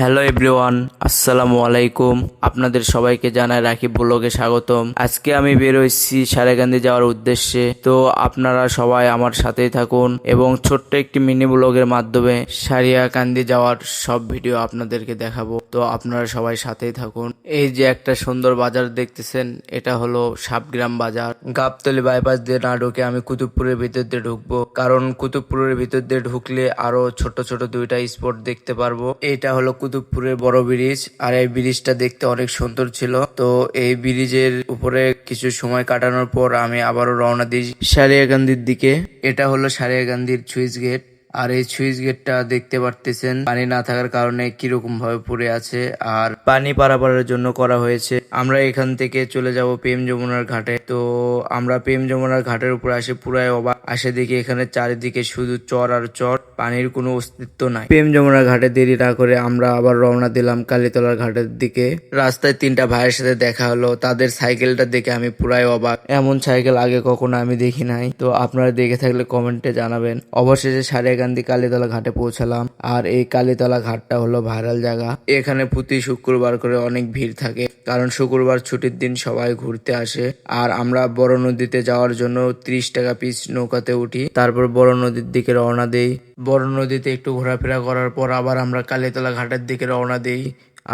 Hello everyone, আসসালামু আলাইকুম। আপনাদের সবাইকে জানাই রাকিব ব্লগে স্বাগতম। আজকে আমি বের হয়েছি সারেগান্ধী যাওয়ার উদ্দেশ্যে। তো আপনারা সবাই আমার সাথেই থাকুন এবং ছোট্ট একটি মিনি ব্লগের মাধ্যমে সারিয়াকান্দি যাওয়ার সব ভিডিও আপনাদেরকে দেখাবো। তো আপনারা সবাই সাথেই থাকুন। এই যে একটা সুন্দর বাজার দেখতেছেন, এটা হলো সাবগ্রাম বাজার। গাবতলী বাইপাস দিয়ে না ঢুকে আমি কুতুবপুরের ভিতর দিয়ে ঢুকবো, কারণ কুতুবপুরের ভিতর দিয়ে ঢুকলে আরো ছোট ছোট দুইটা স্পট দেখতে পারবো। এটা হলো কুতুবপুরের বড় ব্রিজ, আর এই ব্রিজটা দেখতে অনেক সুন্দর ছিল। তো এই ব্রিজের উপরে কিছু সময় কাটানোর পর আমি আবারও রওনা দিই সারিয়াকান্দির দিকে। এটা হলো সারিয়াকান্দির সুইচ গেট। আর এই সুইচ গেটটা দেখতে পারতেছেন পানি না থাকার কারণে কিরকম ভাবে পড়ে আছে, আর পানি পারাপারের জন্য করা হয়েছে। আমরা এখান থেকে চলে যাব প্রেম যমুনার ঘাটে। তো আমরা প্রেম যমুনার ঘাটের উপরে আসে পুরাই অবাক। আসে দেখি এখানে চারিদিকে শুধু চর আর চর, পানির কোনো অস্তিত্ব নাই। প্রেম যমুনার ঘাটে দেরি না করে আমরা আবার রওনা দিলাম কালীতলার ঘাটের দিকে। রাস্তায় তিনটা ভাইয়ের সাথে দেখা হলো, তাদের সাইকেলটা দেখে আমি পুরাই অবাক। এমন সাইকেল আগে কখনো আমি দেখি নাই। তো আপনারা দেখে থাকলে কমেন্টে জানাবেন। অবশেষে সারিয়াকান্দি কালীতলা ঘাটে পৌঁছালাম। আর এই কালীতলা ঘাটটা হলো ভাইরাল জায়গা। এখানে প্রতি শুক্রবার করে অনেক ভিড় থাকে, কারণ শুক্রবার ছুটির দিন সবাই ঘুরতে আসে। আর আমরা বড় নদীতে যাওয়ার জন্য 30 টাকা পিস নৌকাতে উঠি, তারপর বড় নদীর দিকে রওনা দেই। বড় নদীতে একটু ঘোরাফেরা করার পর আবার আমরা কালীতলা ঘাটের দিকে রওনা দেই।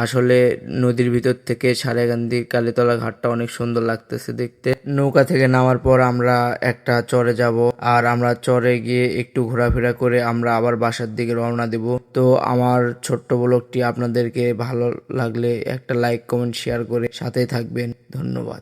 আসলে নদীর ভিতর থেকে সারেগান্ধী কালীতলা ঘাটটা অনেক সুন্দর লাগতেছে দেখতে। নৌকা থেকে নামার পর আমরা একটা চরে যাব, আর আমরা চরে গিয়ে একটু ঘোরাফেরা করে আমরা আবার বাসার দিকে রওনা দেব। তো আমার ছোট্ট ব্লগটি আপনাদেরকে ভালো লাগলে একটা লাইক কমেন্ট শেয়ার করে সাথেই থাকবেন। ধন্যবাদ।